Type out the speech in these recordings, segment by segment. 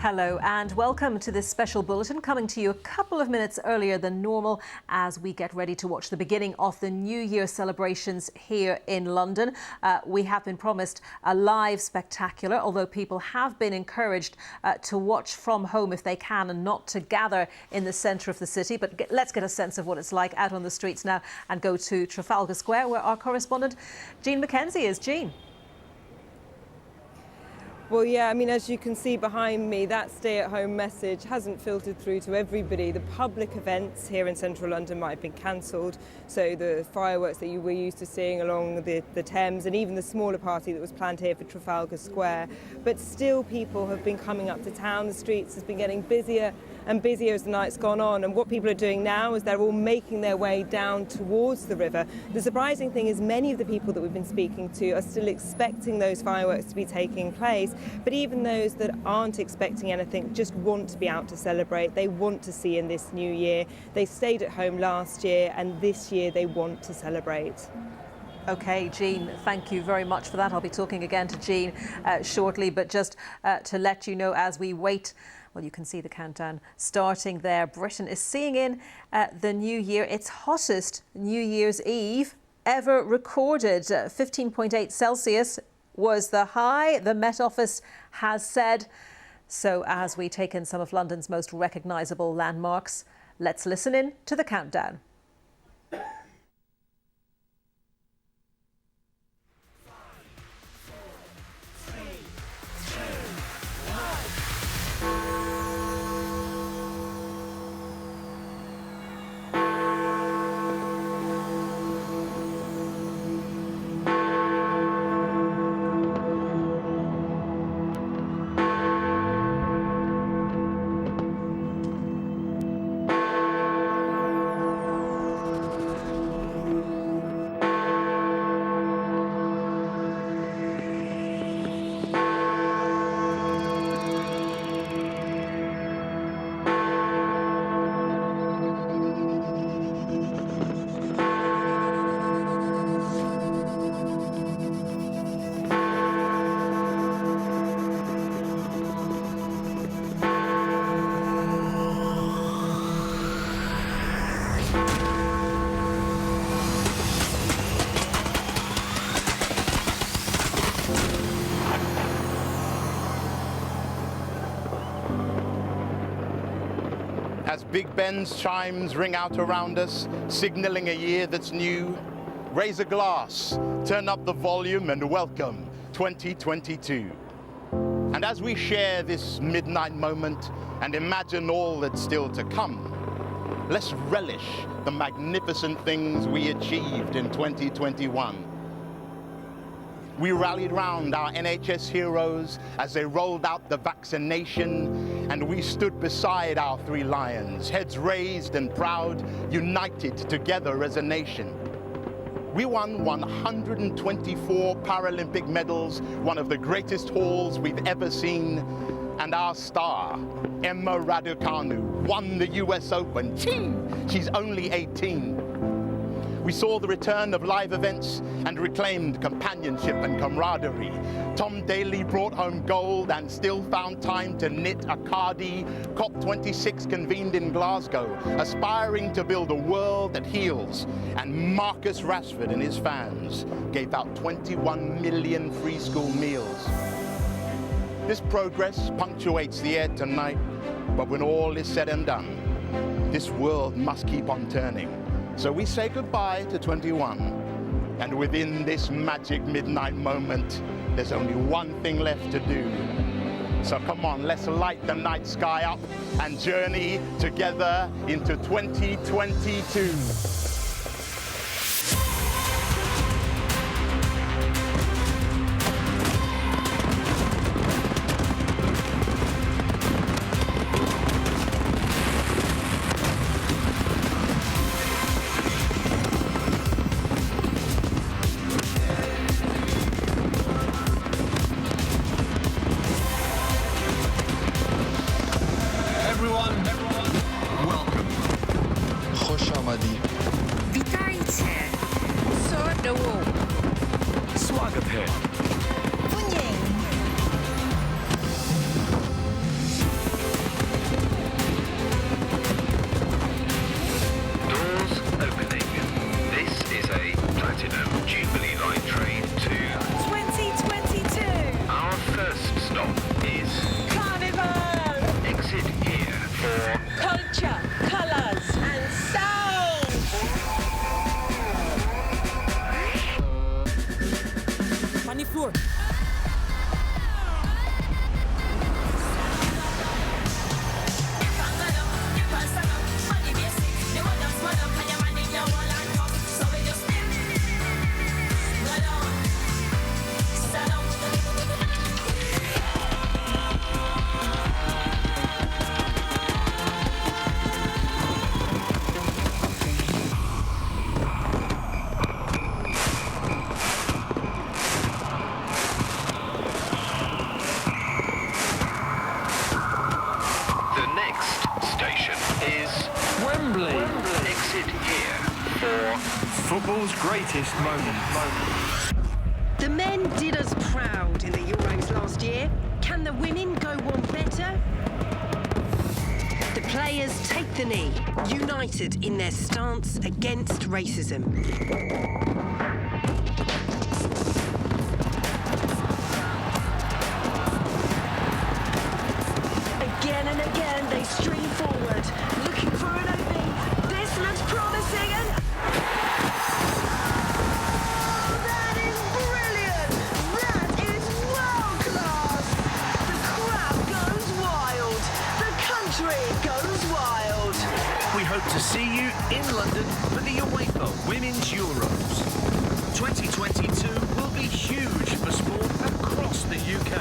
Hello and welcome to this special bulletin coming to you a couple of minutes earlier than normal as we get ready to watch the beginning of the New Year celebrations here in London. We have been promised a live spectacular, although people have been encouraged to watch from home if they can and not to gather in the centre of the city. But let's get a sense of what it's like out on the streets now and go to Trafalgar Square where our correspondent Jean Mackenzie is. Jean. Well, yeah, I mean, as you can see behind me, that stay-at-home message hasn't filtered through to everybody. The public events here in central London might have been cancelled, so the fireworks that you were used to seeing along the Thames and even the smaller party that was planned here for Trafalgar Square. But still, people have been coming up to town. The streets has been getting busier and busier as the night's gone on. And what people are doing now is they're all making their way down towards the river. The surprising thing is many of the people that we've been speaking to are still expecting those fireworks to be taking place. But even those that aren't expecting anything just want to be out to celebrate. They want to see in this new year. They stayed at home last year and this year they want to celebrate. OK, Jean, thank you very much for that. I'll be talking again to Jean shortly, but just to let you know as we wait, well, you can see the countdown starting there. Britain is seeing in the new year its hottest New Year's Eve ever recorded. 15.8 Celsius was the high, the Met Office has said. So as we take in some of London's most recognisable landmarks, let's listen in to the countdown. As Big Ben's chimes ring out around us, signalling a year that's new, raise a glass, turn up the volume and welcome 2022. And as we share this midnight moment and imagine all that's still to come, let's relish the magnificent things we achieved in 2021. We rallied round our NHS heroes as they rolled out the vaccination, and we stood beside our three lions, heads raised and proud, united together as a nation. We won 124 Paralympic medals, one of the greatest hauls we've ever seen, and our star, Emma Raducanu, won the US Open. She's only 18. We saw the return of live events and reclaimed companionship and camaraderie. Tom Daley brought home gold and still found time to knit a Cardi. COP26 convened in Glasgow, aspiring to build a world that heals. And Marcus Rashford and his fans gave out 21 million free school meals. This progress punctuates the air tonight, but when all is said and done, this world must keep on turning. So we say goodbye to 21, and within this magic midnight moment, there's only one thing left to do. So come on, let's light the night sky up and journey together into 2022. Welcome. خوش آمدید. for football's greatest moments. The men did us proud in the Euros last year. Can the women go one better? The players take the knee, united in their stance against racism. Again and again they stream forward, looking for an opening. This looks promising and... That is brilliant! That is world class! The crowd goes wild. The country goes wild. We hope to see you in London for the UEFA Women's Euros. 2022 will be huge for sport across the UK.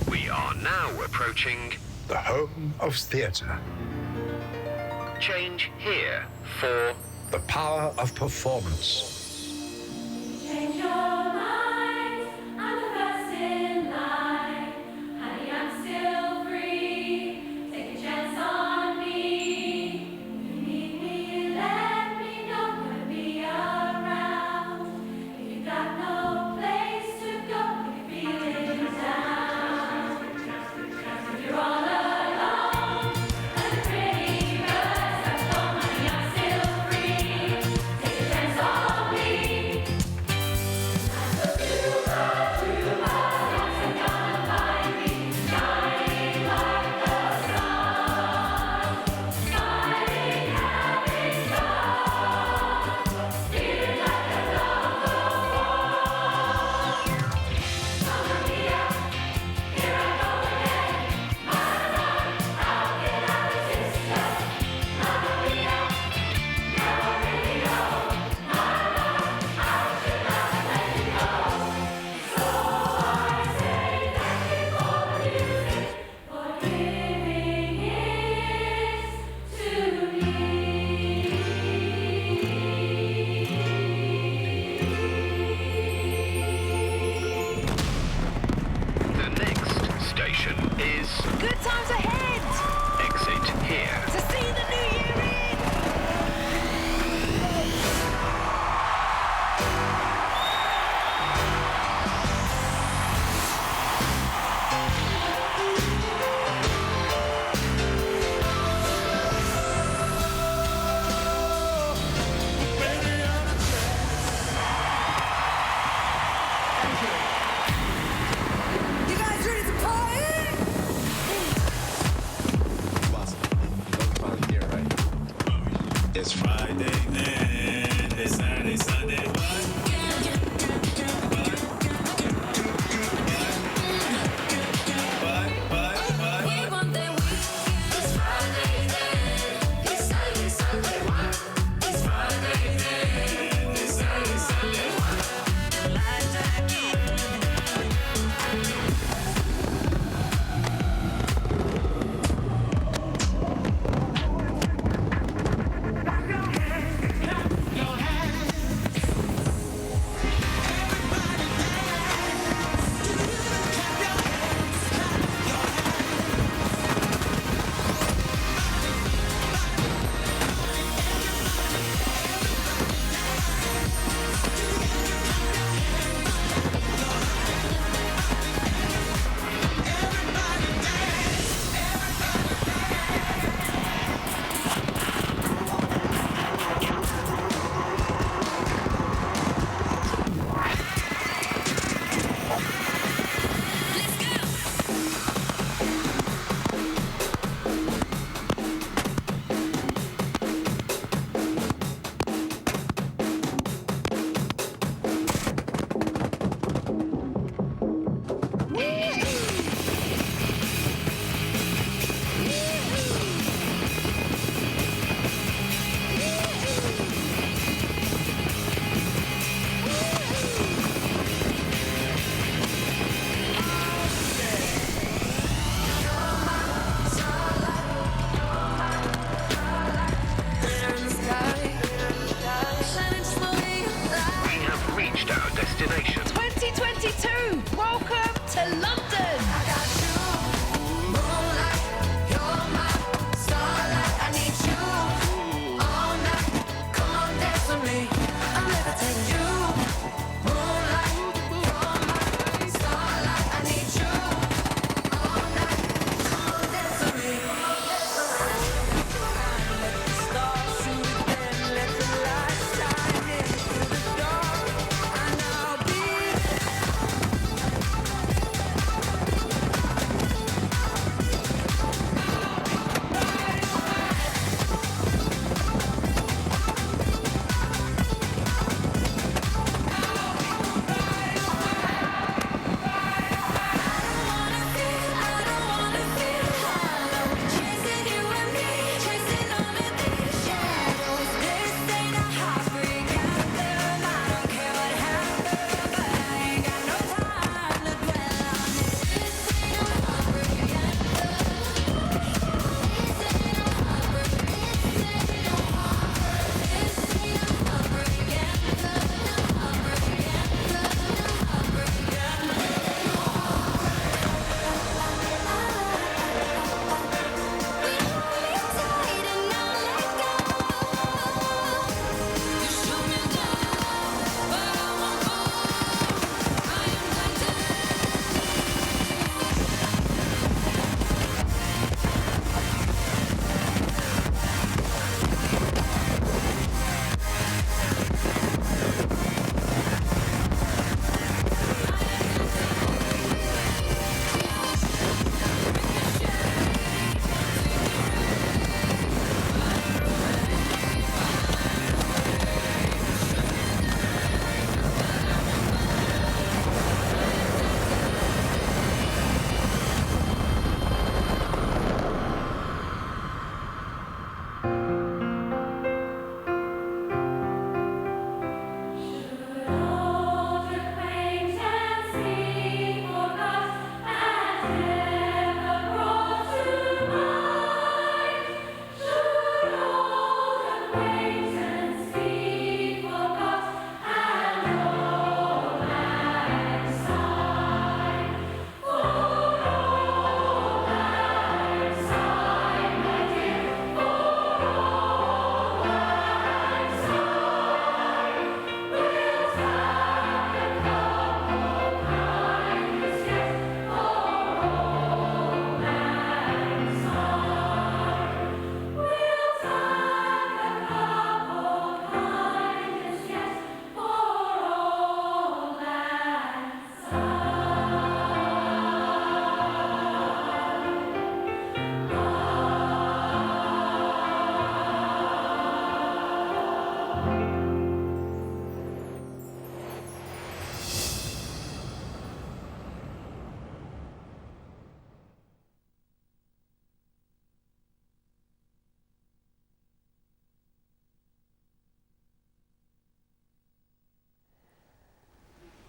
We are now approaching the home of theatre. Change here for The power of performance. Change your mind, I'm the first in line. Honey, I'm still free. Take a chance on me. If you need me, let me know. Gonna be around. If you got no place to go, you can feel it down. If you're all alone, and the pretty birds have flown, honey, I'm still free. Take a chance on me. the next station is Good times ahead! exit here. To see the new year in! You guys ready to party?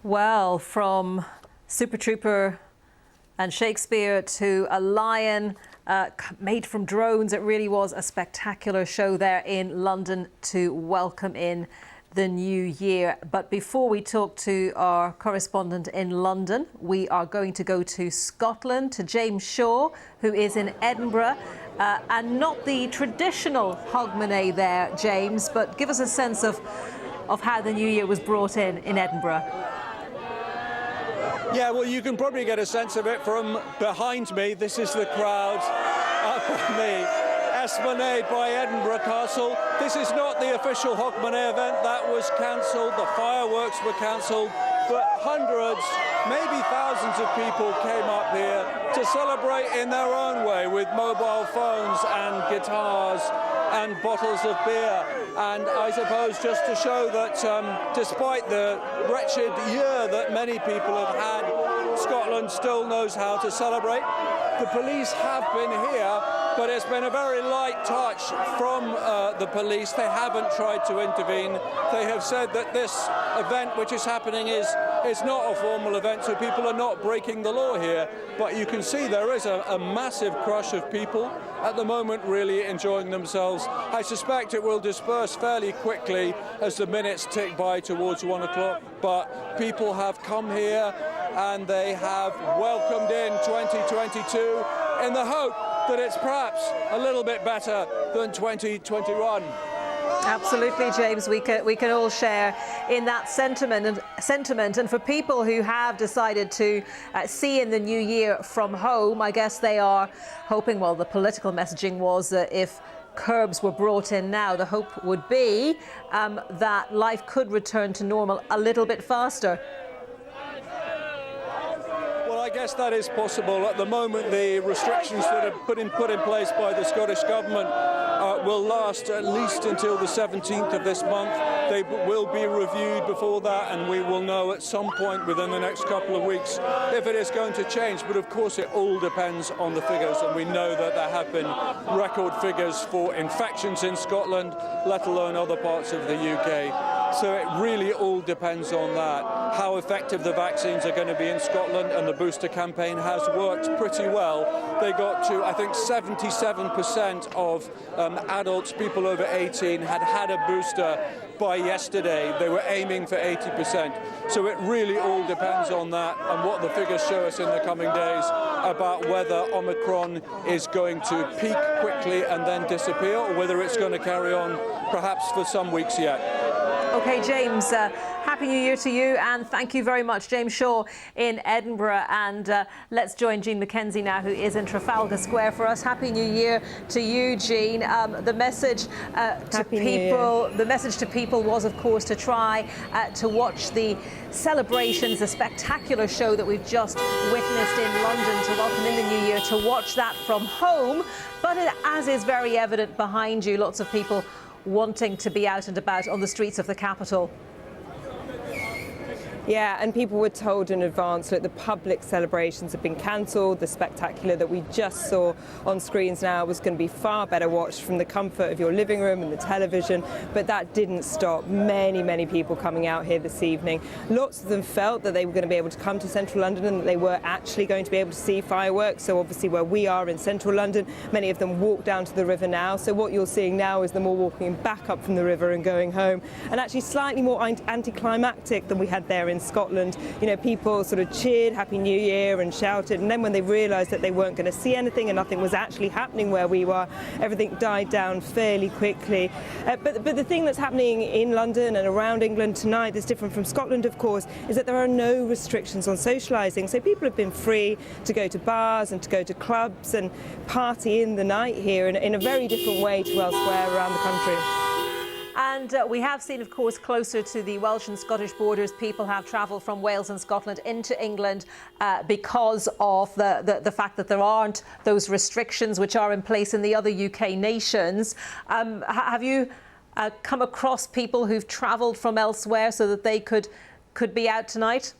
Well, from Super Trooper and Shakespeare to a lion made from drones, it really was a spectacular show there in London to welcome in the new year. But before we talk to our correspondent in London, we are going to go to Scotland, to James Shaw, who is in Edinburgh. And not the traditional Hogmanay there, James, but give us a sense of how the new year was brought in Edinburgh. Yeah, well, you can probably get a sense of it from behind me. This is the crowd up on the esplanade by Edinburgh Castle. This is not the official Hogmanay event. That was cancelled. The fireworks were cancelled. But hundreds, maybe thousands of people came up here to celebrate in their own way with mobile phones and guitars and bottles of beer. And I suppose just to show that despite the wretched year that many people have had, Scotland still knows how to celebrate. The police have been here, but it's been a very light touch from the police. They haven't tried to intervene. They have said that this event which is happening is not a formal event, so people are not breaking the law here. But you can see there is a massive crush of people at the moment really enjoying themselves. I suspect it will disperse fairly quickly as the minutes tick by towards 1 o'clock, but people have come here and they have welcomed in 2022 in the hope that it's perhaps a little bit better than 2021. Absolutely, James. We can all share in that sentiment. And for people who have decided to see in the new year from home, I guess they are hoping, well, the political messaging was that if curbs were brought in now, the hope would be that life could return to normal a little bit faster. I guess that is possible. At the moment, the restrictions that are put in place by the Scottish Government will last at least until the 17th of this month. They will be reviewed before that, and we will know at some point within the next couple of weeks if it is going to change. But of course, it all depends on the figures, and we know that there have been record figures for infections in Scotland, let alone other parts of the UK. So it really all depends on that, how effective the vaccines are going to be in Scotland, and the booster campaign has worked pretty well. They got to, I think, 77% of adults, people over 18, had a booster by yesterday. They were aiming for 80%. So it really all depends on that and what the figures show us in the coming days about whether Omicron is going to peak quickly and then disappear, or whether it's going to carry on perhaps for some weeks yet. OK, James, Happy New Year to you, and thank you very much. James Shaw in Edinburgh. And let's join Jean McKenzie now, who is in Trafalgar Square for us. Happy New Year to you, Jean. The message to people was, of course, to try to watch the celebrations, the spectacular show that we've just witnessed in London to welcome in the new year, to watch that from home. But as is very evident behind you, lots of people wanting to be out and about on the streets of the capital. Yeah, and people were told in advance that the public celebrations have been cancelled. The spectacular that we just saw on screens now was going to be far better watched from the comfort of your living room and the television, but that didn't stop many people coming out here this evening. Lots of them felt that they were going to be able to come to central London and that they were actually going to be able to see fireworks. So obviously where we are in central London, many of them walk down to the river now. So what you're seeing now is them all walking back up from the river and going home, and actually slightly more anticlimactic than we had there in Scotland. You know, people sort of cheered Happy New Year and shouted, and then when they realised that they weren't going to see anything and nothing was actually happening where we were, everything died down fairly quickly. But the thing that's happening in London and around England tonight that's different from Scotland, of course, is that there are no restrictions on socialising. So people have been free to go to bars and to go to clubs and party in the night here in a very different way to elsewhere around the country. And we have seen, of course, closer to the Welsh and Scottish borders, people have travelled from Wales and Scotland into England because of the fact that there aren't those restrictions which are in place in the other UK nations. Have you come across people who've travelled from elsewhere so that they could be out tonight?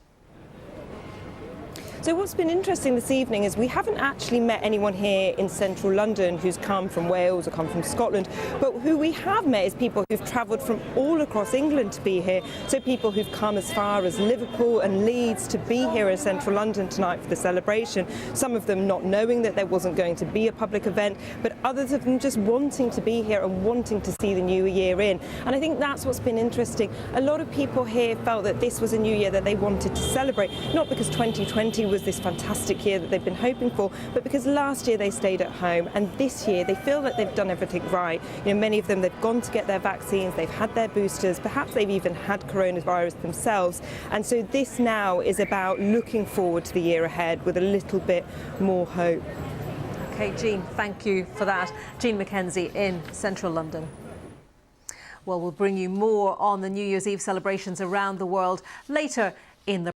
So what's been interesting this evening is we haven't actually met anyone here in central London who's come from Wales or come from Scotland, but who we have met is people who've travelled from all across England to be here. So people who've come as far as Liverpool and Leeds to be here in central London tonight for the celebration. Some of them not knowing that there wasn't going to be a public event, but others of them just wanting to be here and wanting to see the new year in. And I think that's what's been interesting. A lot of people here felt that this was a new year that they wanted to celebrate, not because 2020 was this fantastic year that they've been hoping for, but because last year they stayed at home, and this year they feel that they've done everything right. You know, many of them, they've gone to get their vaccines, they've had their boosters, perhaps they've even had coronavirus themselves. And so this now is about looking forward to the year ahead with a little bit more hope. OK, Jean, thank you for that. Jean Mackenzie in central London. Well, we'll bring you more on the New Year's Eve celebrations around the world later in the